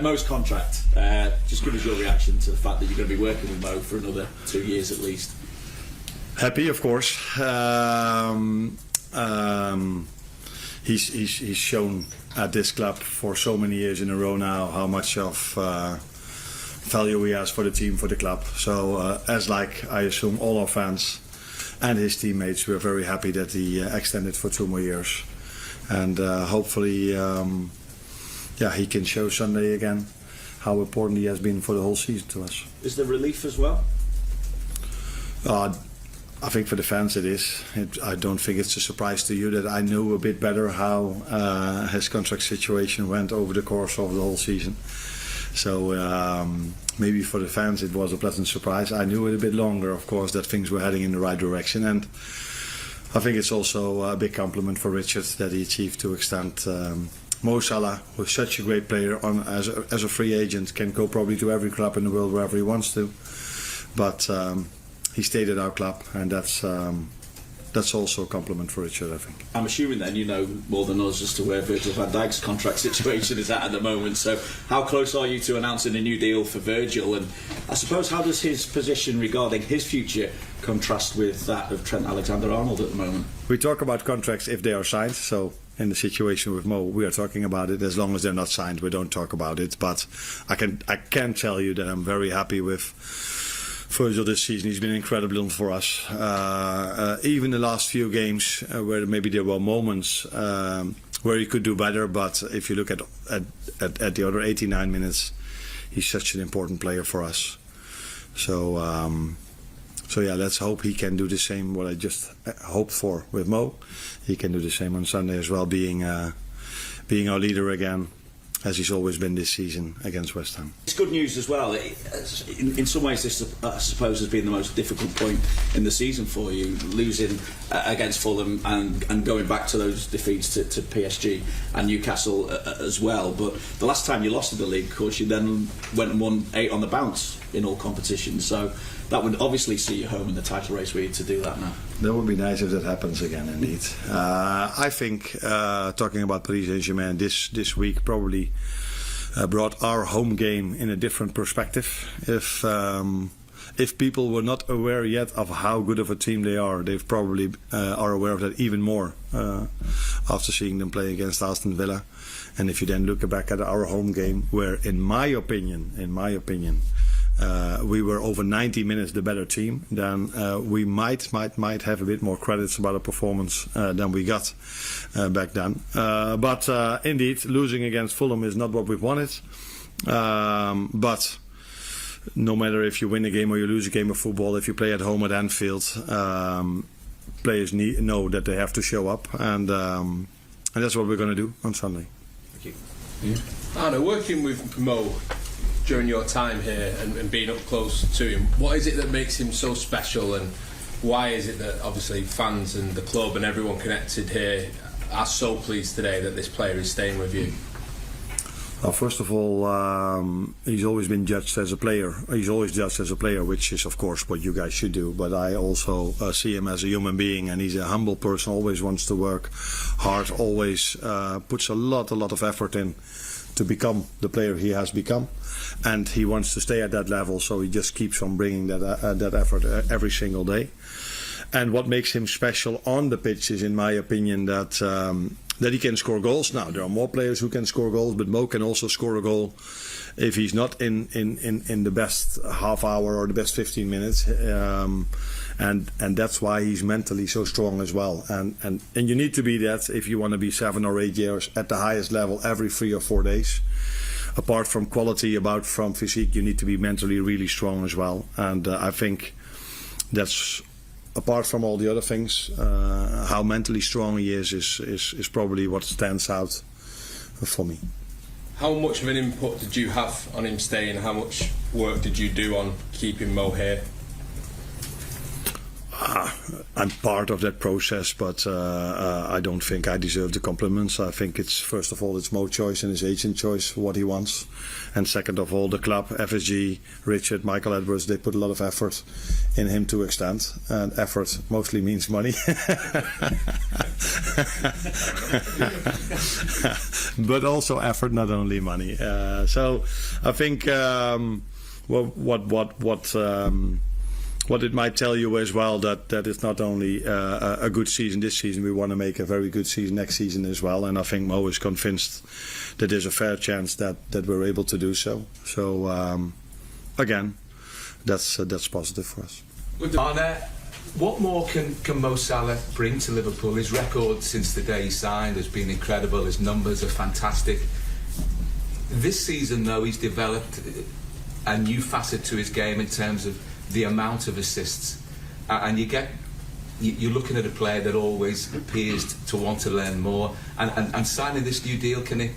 Mo's contract. Just give us your reaction to the fact that you're going to be working with Mo for another 2 years at least. Happy, of course. He's shown at this club for so many years in a row now how much of value he has for the team, for the club. So as like I assume all our fans and his teammates, we're very happy that he extended for 2 more years. And hopefully he can show Sunday again how important he has been for the whole season to us. Is there relief as well? I think for the fans it is. I don't think it's a surprise to you that I knew a bit better how his contract situation went over the course of the whole season. So maybe for the fans it was a pleasant surprise. I knew it a bit longer, of course, that things were heading in the right direction. And I think it's also a big compliment for Richard that he achieved to extend Mo Salah, who's such a great player, as a free agent, can go probably to every club in the world wherever he wants to. But he stayed at our club, and that's also a compliment for Richard, I think. I'm assuming then you know more than us as to where Virgil van Dijk's contract situation is at the moment. So how close are you to announcing a new deal for Virgil? And I suppose how does his position regarding his future contrast with that of Trent Alexander-Arnold at the moment? We talk about contracts if they are signed, so in the situation with Mo, we are talking about it. As long as they're not signed, we don't talk about it. But I can tell you that I'm very happy with Virgil this season. He's been incredible for us. Even the last few games where maybe there were moments where he could do better, but if you look at the other 89 minutes, he's such an important player for us. So yeah, let's hope he can do the same. What I just hoped for with Mo, he can do the same on Sunday as well, being our leader again, as he's always been this season against West Ham. It's good news as well. In some ways this, I suppose, has been the most difficult point in the season for you, losing against Fulham and going back to those defeats to PSG and Newcastle as well. But the last time you lost in the league, of course, you then went and won 8 on the bounce in all competitions. So that would obviously see you home in the title race. We need to do that now. That would be nice if that happens again, indeed. I think talking about Paris Saint-Germain this week probably brought our home game in a different perspective. If people were not aware yet of how good of a team they are, they probably are aware of that even more after seeing them play against Aston Villa. And if you then look back at our home game, where in my opinion, we were over 90 minutes the better team, then we might have a bit more credits about our performance than we got back then. But indeed, losing against Fulham is not what we wanted. But no matter if you win a game or you lose a game of football, if you play at home at Anfield, players know that they have to show up, and that's what we're going to do on Sunday. Thank you. Yeah. Anna, working with Mo during your time here and being up close to him, what is it that makes him so special, and why is it that obviously fans and the club and everyone connected here are so pleased today that this player is staying with you? Well, first of all, he's always been judged as a player. He's always judged as a player, which is of course what you guys should do. But I also see him as a human being, and he's a humble person. Always wants to work hard. Always puts a lot of effort in to become the player he has become, and he wants to stay at that level. So he just keeps on bringing that effort every single day. And what makes him special on the pitch is, in my opinion, that he can score goals. Now, there are more players who can score goals, but Mo can also score a goal if he's not in the best half hour or the best 15 minutes. And that's why he's mentally so strong as well. And you need to be that if you want to be 7 or 8 years at the highest level every 3 or 4 days. Apart from quality, from physique, you need to be mentally really strong as well. And I think that's, apart from all the other things, how mentally strong he is probably what stands out for me. How much of an input did you have on him staying? How much work did you do on keeping Mo here? I'm part of that process, but I don't think I deserve the compliments. I think it's, first of all, it's Mo's choice and his agent choice for what he wants. And second of all, the club, FSG, Richard, Michael Edwards, they put a lot of effort in him to extend. And effort mostly means money. But also effort, not only money. So I think what it might tell you as well, that it's not only a good season this season, we want to make a very good season next season as well. And I think Mo is convinced that there's a fair chance that we're able to do so. So again, that's positive for us. Arne, what more can Mo Salah bring to Liverpool? His record since the day he signed has been incredible. His numbers are fantastic. This season, though, he's developed a new facet to his game in terms of the amount of assists, and you're looking at a player that always appears to want to learn more. And signing this new deal, can it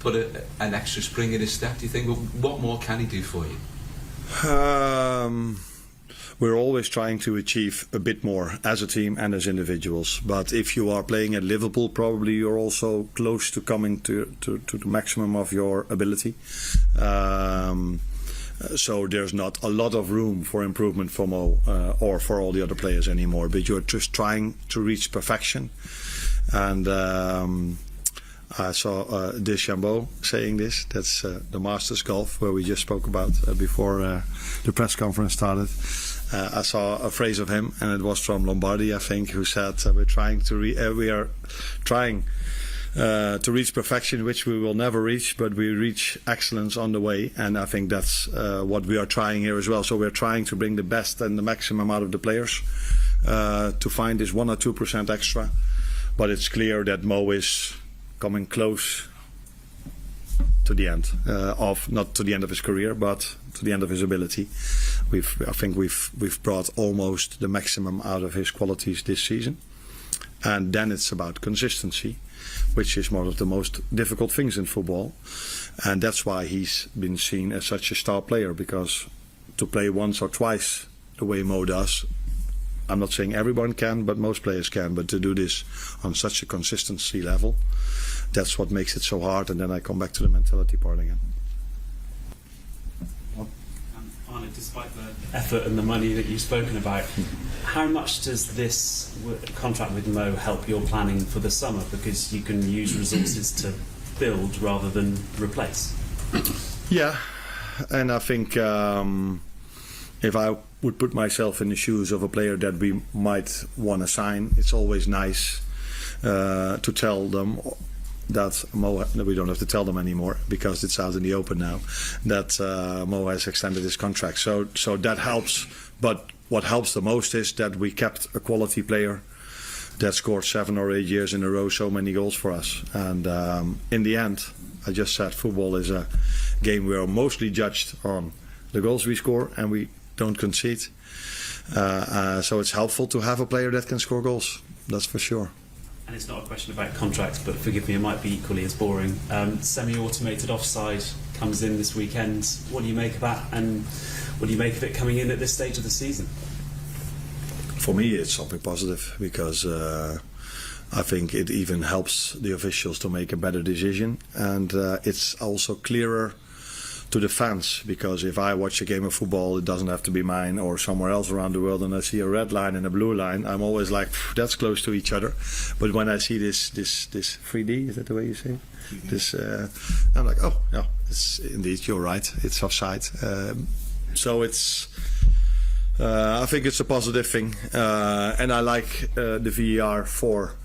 put an extra spring in his step? Do you think? What more can he do for you? We're always trying to achieve a bit more as a team and as individuals. But if you are playing at Liverpool, probably you're also close to coming to the maximum of your ability. So there's not a lot of room for improvement for Mo or for all the other players anymore. But you're just trying to reach perfection. And I saw Deschambault saying this. That's the Masters Golf, where we just spoke about before the press conference started. I saw a phrase of him, and it was from Lombardi, I think, who said, we are trying to reach perfection, which we will never reach, but we reach excellence on the way. And I think that's what we are trying here as well. So we're trying to bring the best and the maximum out of the players to find this 1 or 2% extra. But it's clear that Mo is coming close to the end of, not to the end of his career, but to the end of his ability. I think we've brought almost the maximum out of his qualities this season. And then it's about consistency, which is one of the most difficult things in football. And that's why he's been seen as such a star player, because to play once or twice the way Mo does, I'm not saying everyone can, but most players can. But to do this on such a consistency level, that's what makes it so hard. And then I come back to the mentality part again. Arne, despite the effort and the money that you've spoken about, how much does this contract with Mo help your planning for the summer? Because you can use resources to build rather than replace. Yeah, and I think if I would put myself in the shoes of a player that we might want to sign, it's always nice to tell them that Mo, we don't have to tell them anymore because it's out in the open now, that Mo has extended his contract. So that helps. But what helps the most is that we kept a quality player that scored 7 or 8 years in a row so many goals for us. And in the end, I just said football is a game we are mostly judged on the goals we score and we don't concede. So it's helpful to have a player that can score goals. That's for sure. And it's not a question about contracts, but forgive me, it might be equally as boring. Semi-automated offside comes in this weekend. What do you make of that, and what do you make of it coming in at this stage of the season? For me, it's something positive, because I think it even helps the officials to make a better decision, and it's also clearer to the fans, because if I watch a game of football, it doesn't have to be mine or somewhere else around the world, and I see a red line and a blue line, I'm always like, that's close to each other. But when I see this 3D, is that the way you say it? This, I'm like, oh yeah, it's indeed, you're right, it's offside. So it's, I think it's a positive thing, and I like the VAR for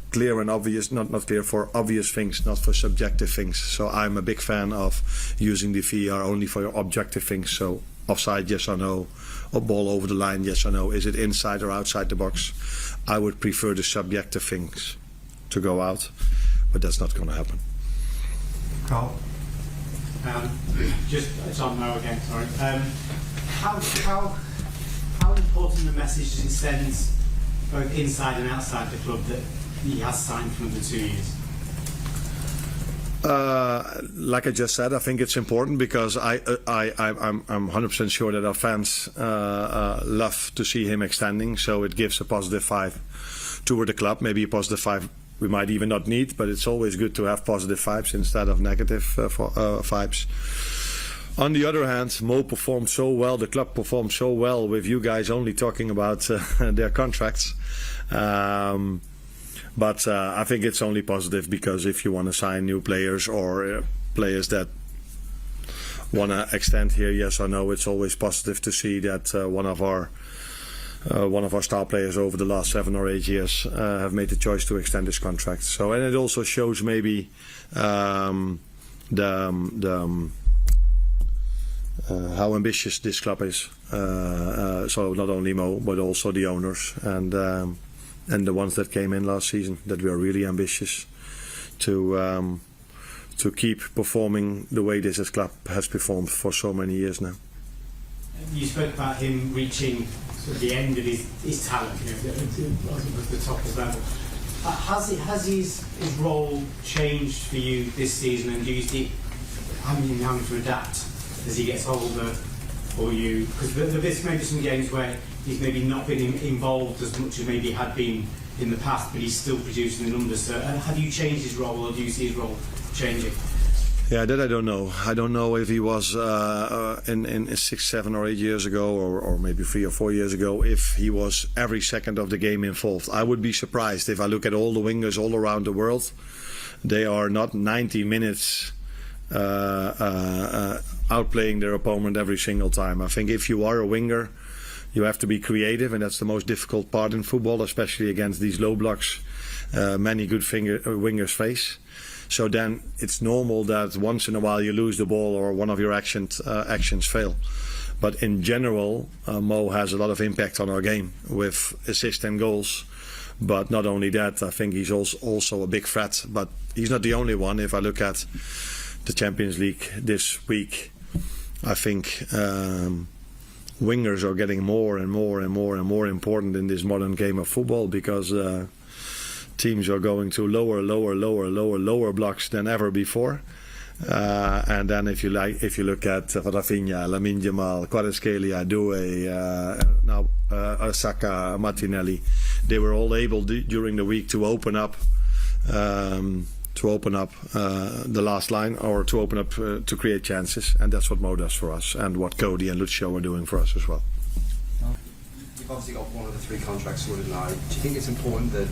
clear and obvious, not clear, for obvious things, not for subjective things. So I'm a big fan of using the VAR only for your objective things. So offside, yes or no, or ball over the line, yes or no, is it inside or outside the box? I would prefer the subjective things to go out, but that's not going to happen. Carl? Just, it's on Mo again, sorry. How important the message does it send both inside and outside the club that he has signed for another 2 years? Like I just said, I think it's important because I'm 100% sure that our fans love to see him extending. So it gives a positive vibe toward the club. Maybe a positive vibe we might even not need, but it's always good to have positive vibes instead of negative vibes. On the other hand, Mo performed so well, the club performed so well with you guys only talking about their contracts. But I think it's only positive because if you want to sign new players or players that want to extend here, yes or no, it's always positive to see that one of our star players over the last 7 or 8 years have made the choice to extend his contract. So, and it also shows maybe how ambitious this club is. So not only Mo, but also the owners and the ones that came in last season, that we are really ambitious to keep performing the way this club has performed for so many years now. You spoke about him reaching sort of the end of his talent, the top of his level. Has his role changed for you this season, and do you see having to adapt as he gets older, or you? Because there's maybe some games where he's maybe not been involved as much as maybe he had been in the past, but he's still producing the numbers. So have you changed his role, or do you see his role changing? Yeah, that I don't know. I don't know if he was in 6, 7 or 8 years ago, or maybe 3 or 4 years ago, if he was every second of the game involved. I would be surprised if I look at all the wingers all around the world. They are not 90 minutes outplaying their opponent every single time. I think if you are a winger, you have to be creative, and that's the most difficult part in football, especially against these low blocks many good wingers face. So then it's normal that once in a while you lose the ball or one of your actions fail. But in general, Mo has a lot of impact on our game with assists and goals. But not only that, I think he's also a big threat. But he's not the only one. If I look at the Champions League this week, I think wingers are getting more and more and more and more important in this modern game of football, because teams are going to lower blocks than ever before. And then if you look at Rafinha, Lamine Yamal, Kvaratskhelia, Doué, now Saka, Martinelli, they were all able during the week to open up the last line, or to open up to create chances, and that's what Mo does for us, and what Cody and Lucio are doing for us as well. You've obviously got one of the 3 contracts sorted now. Do you think it's important that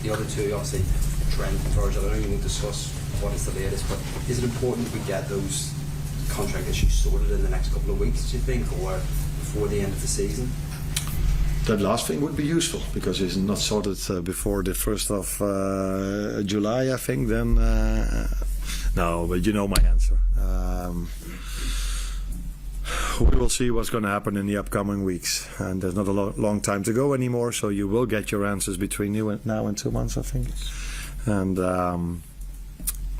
the other 2, obviously Trent and Virgil, I know you won't discuss what is the latest, but is it important that we get those contract issues sorted in the next couple of weeks, do you think, or before the end of the season? That last thing would be useful, because it's not sorted before the 1st of July, I think. Then no, but you know my answer. We will see what's going to happen in the upcoming weeks, and there's not a long time to go anymore, so you will get your answers between now and 2 months, I think. And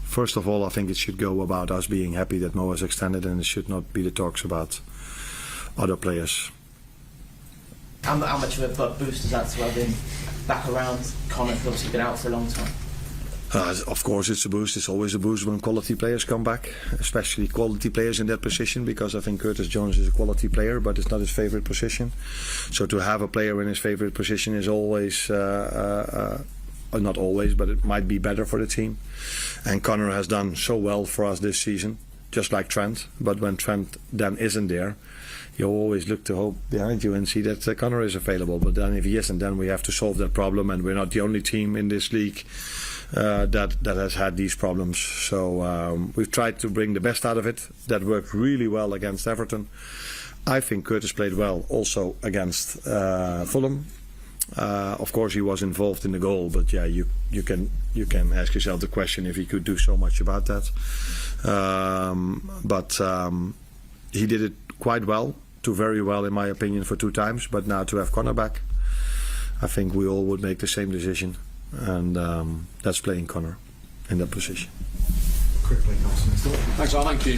first of all, I think it should go about us being happy that Mo has extended, and it should not be the talks about other players. How much of a boost is that to having back around? Connor's obviously been out for a long time. Of course it's a boost. It's always a boost when quality players come back, especially quality players in that position, because I think Curtis Jones is a quality player, but it's not his favorite position. So to have a player in his favorite position is always, not always, but it might be better for the team. And Connor has done so well for us this season, just like Trent. But when Trent then isn't there, you always look to hope behind you and see that Connor is available. But then if he isn't, then we have to solve that problem, and we're not the only team in this league that has had these problems. So we've tried to bring the best out of it. That worked really well against Everton. I think Curtis played well also against Fulham. Of course he was involved in the goal, but yeah, you can ask yourself the question if he could do so much about that. But he did it quite well, to very well in my opinion, for 2 times. But now to have Connor back, I think we all would make the same decision, and that's playing Connor in that position. Quickly, Thanks, Al. Thank you.